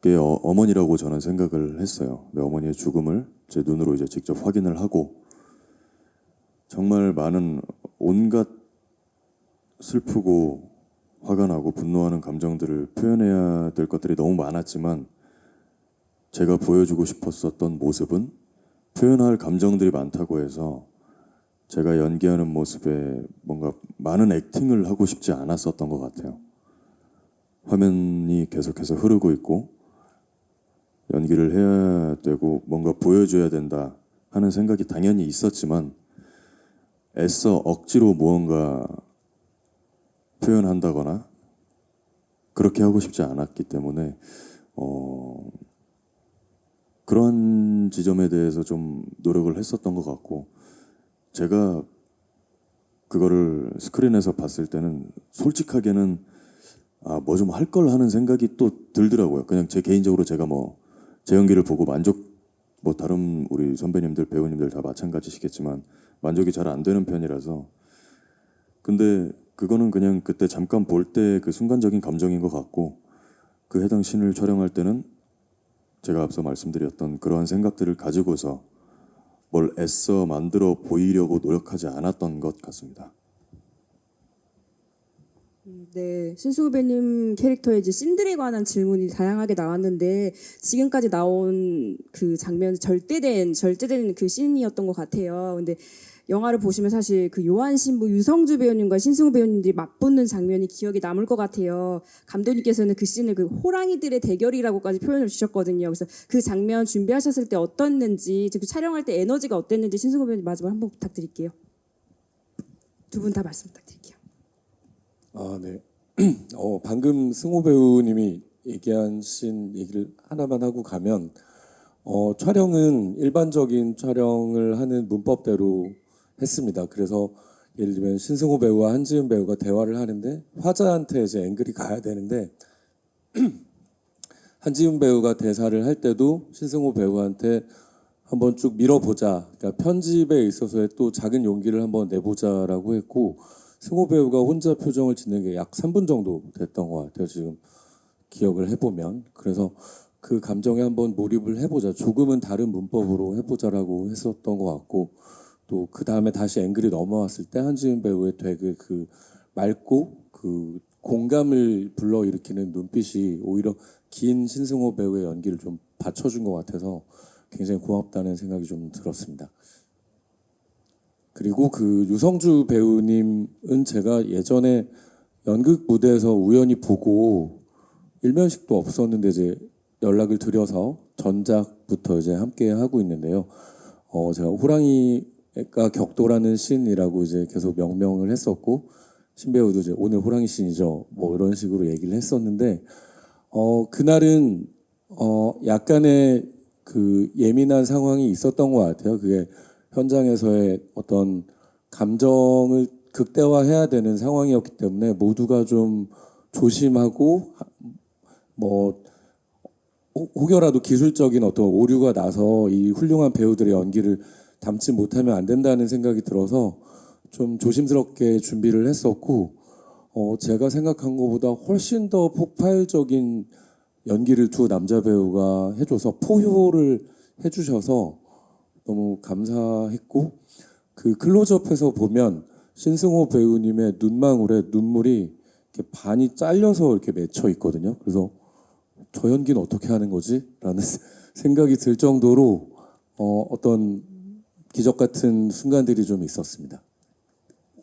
게 어머니라고 저는 생각을 했어요. 내 어머니의 죽음을 제 눈으로 이제 직접 확인을 하고 정말 많은 온갖 슬프고 화가 나고 분노하는 감정들을 표현해야 될 것들이 너무 많았지만 제가 보여주고 싶었었던 모습은 표현할 감정들이 많다고 해서 제가 연기하는 모습에 뭔가 많은 액팅을 하고 싶지 않았었던 것 같아요. 화면이 계속해서 흐르고 있고 연기를 해야 되고 뭔가 보여줘야 된다 하는 생각이 당연히 있었지만 애써 억지로 무언가 표현한다거나 그렇게 하고 싶지 않았기 때문에 그런 지점에 대해서 좀 노력을 했었던 것 같고, 제가 그거를 스크린에서 봤을 때는 솔직하게는 뭐 좀 할 걸 하는 생각이 또 들더라고요. 그냥 제 개인적으로 제가 뭐 제 연기를 보고 뭐 다른 우리 선배님들 배우님들 다 마찬가지시겠지만 만족이 잘 안 되는 편이라서. 근데 그거는 그냥 그때 잠깐 볼 때 그 순간적인 감정인 것 같고, 그 해당 씬을 촬영할 때는 제가 앞서 말씀드렸던 그러한 생각들을 가지고서 뭘 애써 만들어 보이려고 노력하지 않았던 것 같습니다. 네, 신승우 배우님 캐릭터의 이제 씬들에 관한 질문이 다양하게 나왔는데 지금까지 나온 그 장면 절제된 그 씬이었던 것 같아요. 근데 영화를 보시면 사실 그 요한 신부 유성주 배우님과 신승우 배우님들이 맞붙는 장면이 기억에 남을 것 같아요. 감독님께서는 그 씬을 그 호랑이들의 대결이라고까지 표현을 주셨거든요. 그래서 그 장면 준비하셨을 때 어떻는지, 즉 촬영할 때 에너지가 어땠는지 신승우 배우님 마지막 한번 부탁드릴게요. 두 분 다 말씀 부탁드릴게요. 네. 방금 승호 배우님이 얘기한 씬 얘기를 하나만 하고 가면, 촬영은 일반적인 촬영을 하는 문법대로 했습니다. 그래서 예를 들면 신승호 배우와 한지은 배우가 대화를 하는데 화자한테 이제 앵글이 가야 되는데 한지은 배우가 대사를 할 때도 신승호 배우한테 한번 쭉 밀어보자. 그러니까 편집에 있어서의 또 작은 용기를 한번 내보자라고 했고, 승호 배우가 혼자 표정을 짓는 게 약 3분 정도 됐던 것 같아요. 지금 기억을 해보면. 그래서 그 감정에 한번 몰입을 해보자. 조금은 다른 문법으로 해보자라고 했었던 것 같고, 또 그 다음에 다시 앵글이 넘어왔을 때 한지은 배우의 되게 그 맑고 그 공감을 불러일으키는 눈빛이 오히려 긴 신승호 배우의 연기를 좀 받쳐준 것 같아서 굉장히 고맙다는 생각이 좀 들었습니다. 그리고 그 유성주 배우님은 제가 예전에 연극 무대에서 우연히 보고 일면식도 없었는데 이제 연락을 드려서 전작부터 이제 함께 하고 있는데요. 제가 호랑이가 격도라는 씬이라고 이제 계속 명명을 했었고, 신배우도 이제 오늘 호랑이 씬이죠. 뭐 이런 식으로 얘기를 했었는데, 그날은 약간의 그 예민한 상황이 있었던 것 같아요. 그게 현장에서의 어떤 감정을 극대화해야 되는 상황이었기 때문에 모두가 좀 조심하고 뭐 혹여라도 기술적인 어떤 오류가 나서 이 훌륭한 배우들의 연기를 담지 못하면 안 된다는 생각이 들어서 좀 조심스럽게 준비를 했었고, 제가 생각한 것보다 훨씬 더 폭발적인 연기를 두 남자 배우가 해줘서 포효를 해주셔서 너무 감사했고, 그 클로즈업에서 보면 신승호 배우님의 눈망울에 눈물이 이렇게 반이 잘려서 이렇게 맺혀 있거든요. 그래서 저 연기는 어떻게 하는 거지? 라는 생각이 들 정도로 어떤 기적 같은 순간들이 좀 있었습니다.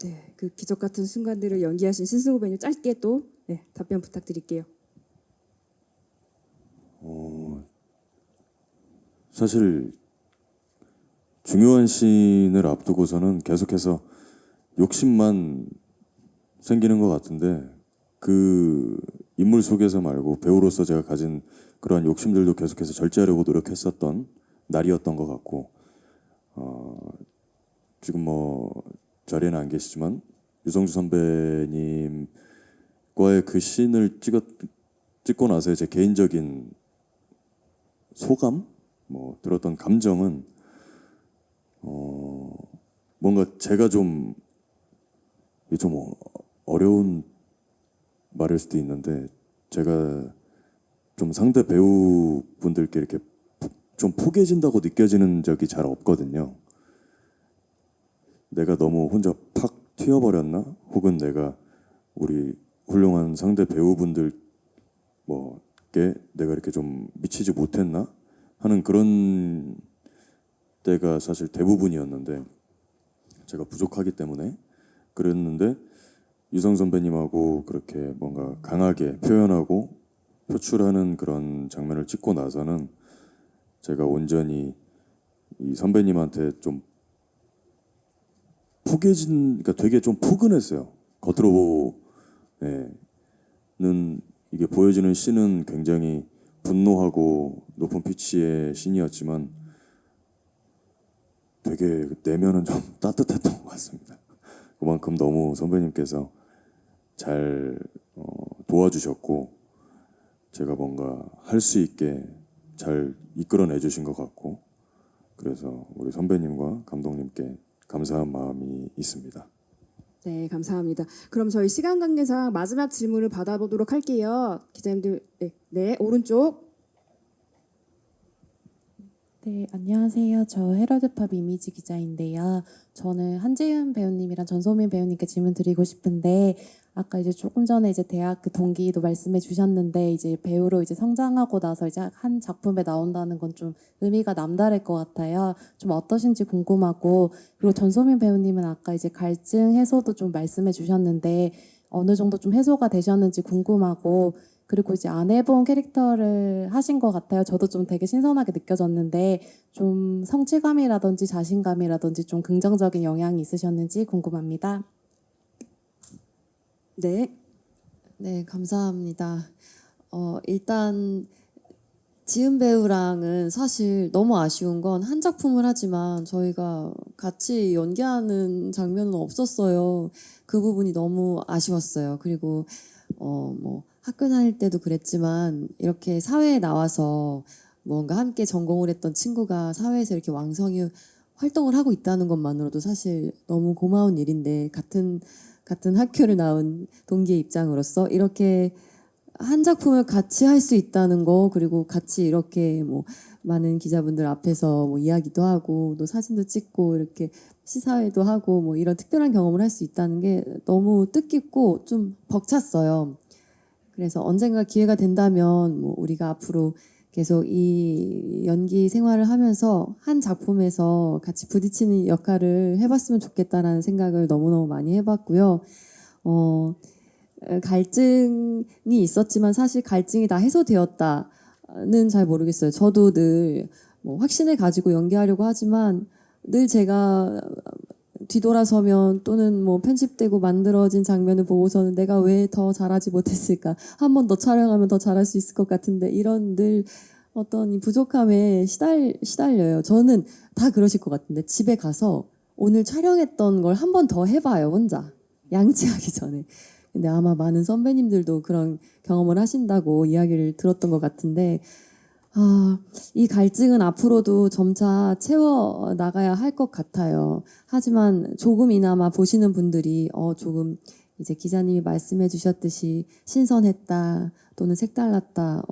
네, 그 기적 같은 순간들을 연기하신 신승우 배우님 짧게 또 답변 부탁드릴게요. 사실 중요한 씬을 앞두고서는 계속해서 욕심만 생기는 것 같은데, 그 인물 속에서 말고 배우로서 제가 가진 그러한 욕심들도 계속해서 절제하려고 노력했었던 날이었던 것 같고, 지금 뭐 자리에는 안 계시지만 유성주 선배님과의 그 씬을 찍고 나서의 제 개인적인 소감, 뭐 들었던 감정은 뭔가 제가 좀 어려운 말일 수도 있는데, 제가 좀 상대 배우분들께 이렇게 좀 포개진다고 느껴지는 적이 잘 없거든요. 내가 너무 혼자 팍 튀어버렸나? 혹은 내가 우리 훌륭한 상대 배우분들 뭐께 내가 이렇게 좀 미치지 못했나? 하는 그런 때가 사실 대부분이었는데, 제가 부족하기 때문에 그랬는데 유성 선배님하고 그렇게 뭔가 강하게 표현하고 표출하는 그런 장면을 찍고 나서는 제가 온전히 이 선배님한테 좀 그러니까 되게 좀 포근했어요. 겉으로 는 이게 보여지는 씬은 굉장히 분노하고 높은 피치의 씬이었지만 되게 내면은 좀 따뜻했던 것 같습니다. 그만큼 너무 선배님께서 잘 도와주셨고 제가 뭔가 할 수 있게 잘 이끌어내 주신 것 같고 그래서 우리 선배님과 감독님께 감사한 마음이 있습니다. 네, 감사합니다. 그럼 저희 시간 관계상 마지막 질문을 받아보도록 할게요. 기자님들, 네, 오른쪽. 네, 안녕하세요. 저 헤럴드팝 이미지 기자인데요. 저는 한지은 배우님이랑 전소민 배우님께 질문 드리고 싶은데 아까 이제 조금 전에 이제 대학 그 동기도 말씀해 주셨는데 이제 배우로 이제 성장하고 나서 이제 한 작품에 나온다는 건 좀 의미가 남다를 것 같아요. 좀 어떠신지 궁금하고 그리고 전소민 배우님은 아까 이제 갈증 해소도 좀 말씀해 주셨는데 어느 정도 좀 해소가 되셨는지 궁금하고 그리고 이제 안 해본 캐릭터를 하신 것 같아요. 저도 좀 되게 신선하게 느껴졌는데 좀 성취감이라든지 자신감이라든지 좀 긍정적인 영향이 있으셨는지 궁금합니다. 네, 네, 감사합니다. 일단 지은 배우랑은 사실 너무 아쉬운 건 한 작품을 하지만 저희가 같이 연기하는 장면은 없었어요. 그 부분이 너무 아쉬웠어요. 그리고 뭐 학교 다닐 때도 그랬지만 이렇게 사회에 나와서 뭔가 함께 전공을 했던 친구가 사회에서 이렇게 왕성히 활동을 하고 있다는 것만으로도 사실 너무 고마운 일인데 같은 학교를 나온 동기의 입장으로서 이렇게 한 작품을 같이 할 수 있다는 거 그리고 같이 이렇게 뭐 많은 기자분들 앞에서 뭐 이야기도 하고 또 사진도 찍고 이렇게 시사회도 하고 뭐 이런 특별한 경험을 할 수 있다는 게 너무 뜻깊고 좀 벅찼어요. 그래서 언젠가 기회가 된다면 뭐 우리가 앞으로 계속 이 연기 생활을 하면서 한 작품에서 같이 부딪히는 역할을 해봤으면 좋겠다라는 생각을 너무너무 많이 해봤고요. 갈증이 있었지만 사실 갈증이 다 해소되었다는 잘 모르겠어요. 저도 늘 뭐 확신을 가지고 연기하려고 하지만 늘 제가 뒤돌아서면 또는 뭐 편집되고 만들어진 장면을 보고서는 내가 왜 더 잘하지 못했을까? 한 번 더 촬영하면 더 잘할 수 있을 것 같은데 이런 늘 어떤 이 부족함에 시달려요. 저는 다 그러실 것 같은데 집에 가서 오늘 촬영했던 걸 한 번 더 해봐요. 혼자 양치하기 전에. 근데 아마 많은 선배님들도 그런 경험을 하신다고 이야기를 들었던 것 같은데 이 갈증은 앞으로도 점차 채워 나가야 할 것 같아요. 하지만 조금이나마 보시는 분들이 조금 이제 기자님이 말씀해 주셨듯이 신선했다 또는 색달랐다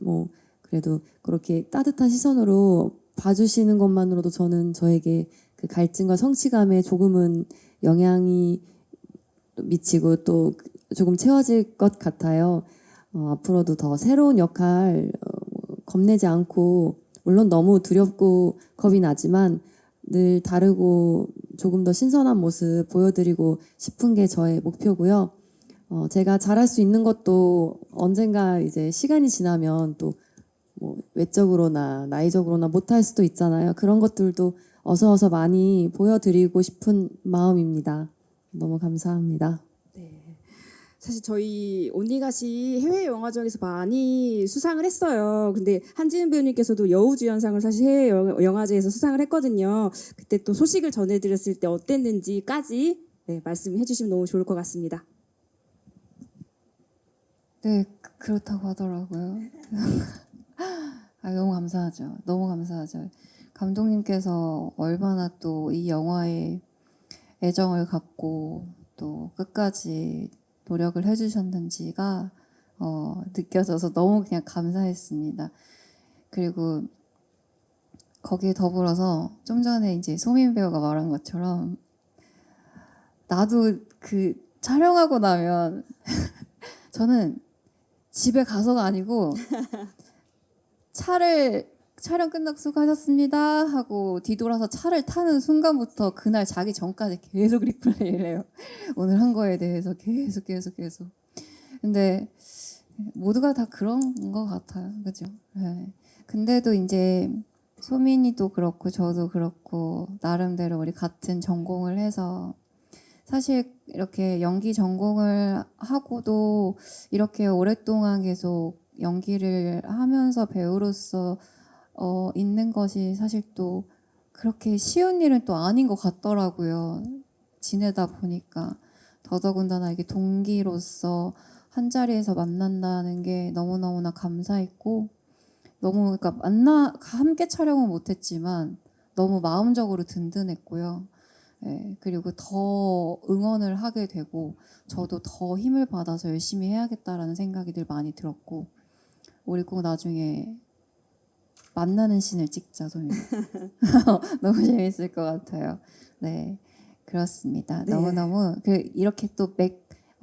뭐 그래도 그렇게 따뜻한 시선으로 봐주시는 것만으로도 저는 저에게 그 갈증과 성취감에 조금은 영향이 미치고 또 조금 채워질 것 같아요. 앞으로도 더 새로운 역할 겁내지 않고 물론 너무 두렵고 겁이 나지만 늘 다르고 조금 더 신선한 모습 보여드리고 싶은 게 저의 목표고요. 제가 잘할 수 있는 것도 언젠가 이제 시간이 지나면 또 뭐 외적으로나 나이적으로나 못할 수도 있잖아요. 그런 것들도 어서 많이 보여드리고 싶은 마음입니다. 너무 감사합니다. 사실 저희 온니갓이 해외 영화제에서 많이 수상을 했어요. 근데 한지은 배우님께서도 여우주연상을 사실 해외 영화제에서 수상을 했거든요. 그때 또 소식을 전해드렸을 때 어땠는지까지 말씀해 주시면 너무 좋을 것 같습니다. 네, 그렇다고 하더라고요. 너무 감사하죠. 너무 감사하죠. 감독님께서 얼마나 또 이 영화에 애정을 갖고 또 끝까지 노력을 해주셨는지가 느껴져서 너무 그냥 감사했습니다. 그리고 거기에 더불어서 좀 전에 이제 소민 배우가 말한 것처럼 나도 그 촬영하고 나면 저는 집에 가서가 아니고 차를 촬영 끝나고 수고하셨습니다 하고 뒤돌아서 차를 타는 순간부터 그날 자기 전까지 계속 리플레이를 해요. 오늘 한 거에 대해서 계속. 근데 모두가 다 그런 것 같아요. 그죠? 네. 근데도 이제 소민이도 그렇고 저도 그렇고 나름대로 우리 같은 전공을 해서 사실 이렇게 연기 전공을 하고도 이렇게 오랫동안 계속 연기를 하면서 배우로서 있는 것이 사실 또 그렇게 쉬운 일은 또 아닌 것 같더라고요. 지내다 보니까 더더군다나 이게 동기로서 한 자리에서 만난다는 게 너무너무나 감사했고 너무 그러니까 함께 촬영은 못했지만 너무 마음적으로 든든했고요. 예, 그리고 더 응원을 하게 되고 저도 더 힘을 받아서 열심히 해야겠다라는 생각이 늘 많이 들었고 우리 꼭 나중에 만나는 씬을 찍자 소민. 너무 재밌을 것 같아요. 네, 그렇습니다. 네. 너무너무 이렇게 또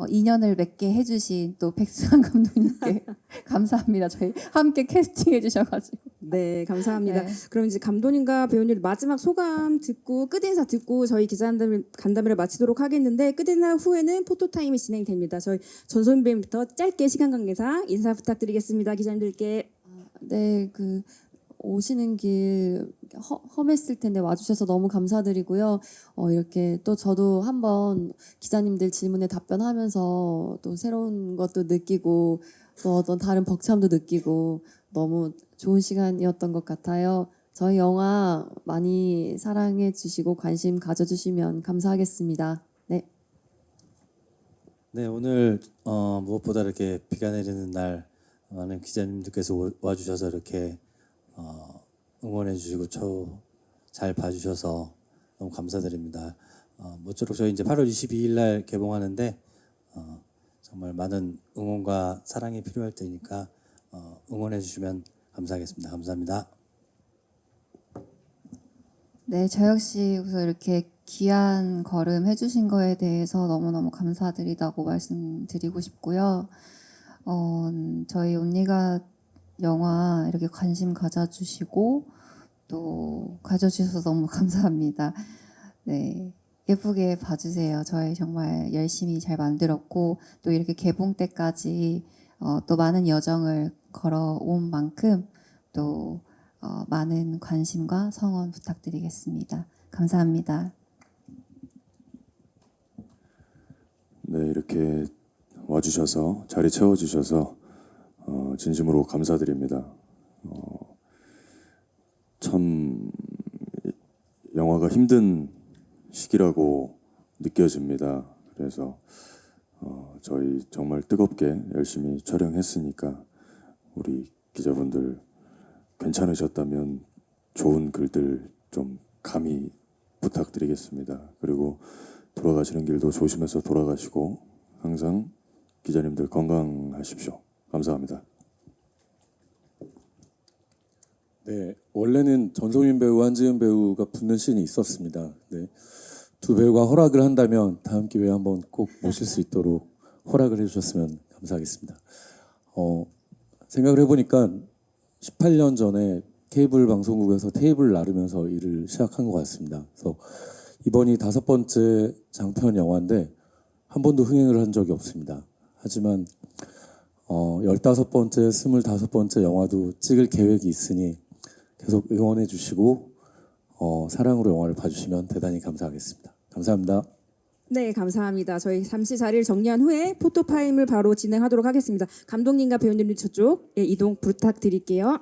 인연을 맺게 해주신 또 백수환 감독님께 감사합니다. 저희 함께 캐스팅해 주셔가지고. 네, 감사합니다. 네. 그럼 이제 감독님과 배우님 마지막 소감 듣고 끝인사 듣고 저희 간담회를 마치도록 하겠는데 끝인사 후에는 포토타임이 진행됩니다. 저희 전소민 배우님부터 짧게 시간 관계상 인사 부탁드리겠습니다. 기자님들께. 네, 오시는 길 험했을 텐데 와주셔서 너무 감사드리고요. 이렇게 또 저도 한번 기자님들 질문에 답변하면서 또 새로운 것도 느끼고 또 어떤 다른 벅참도 느끼고 너무 좋은 시간이었던 것 같아요. 저희 영화 많이 사랑해 주시고 관심 가져주시면 감사하겠습니다. 네. 네, 오늘 무엇보다 이렇게 비가 내리는 날 많은 기자님들께서 와주셔서 이렇게 응원해 주시고 잘 봐주셔서 너무 감사드립니다. 모쪼록 저희 이제 8월 22일 날 개봉하는데 정말 많은 응원과 사랑이 필요할 테니까 응원해 주시면 감사하겠습니다. 감사합니다. 네, 저 역시 우선 이렇게 귀한 걸음 해주신 거에 대해서 너무너무 감사드리다고 말씀드리고 싶고요. 저희 언니가 영화 이렇게 관심 가져주시고 또 가져주셔서 너무 감사합니다. 네, 예쁘게 봐주세요. 저희 정말 열심히 잘 만들었고 또 이렇게 개봉 때까지 또 많은 여정을 걸어온 만큼 또 많은 관심과 성원 부탁드리겠습니다. 감사합니다. 네, 이렇게 와주셔서 자리 채워주셔서 진심으로 감사드립니다. 참 영화가 힘든 시기라고 느껴집니다. 그래서 저희 정말 뜨겁게 열심히 촬영했으니까 우리 기자분들 괜찮으셨다면 좋은 글들 좀 감히 부탁드리겠습니다. 그리고 돌아가시는 길도 조심해서 돌아가시고 항상 기자님들 건강하십시오. 감사합니다. 네, 원래는 전소민 배우, 한지은 배우가 붙는 씬이 있었습니다. 네, 두 배우가 허락을 한다면 다음 기회에 한번 꼭 모실 수 있도록 허락을 해주셨으면 감사하겠습니다. 생각을 해보니까 18년 전에 케이블 방송국에서 테이블을 나르면서 일을 시작한 것 같습니다. 그래서 이번이 5번째 장편 영화인데 한 번도 흥행을 한 적이 없습니다. 하지만 15번째, 25번째 영화도 찍을 계획이 있으니 계속 응원해 주시고 사랑으로 영화를 봐주시면 대단히 감사하겠습니다. 감사합니다. 네, 감사합니다. 저희 잠시 자리를 정리한 후에 포토타임을 바로 진행하도록 하겠습니다. 감독님과 배우님 저쪽 이동 부탁드릴게요.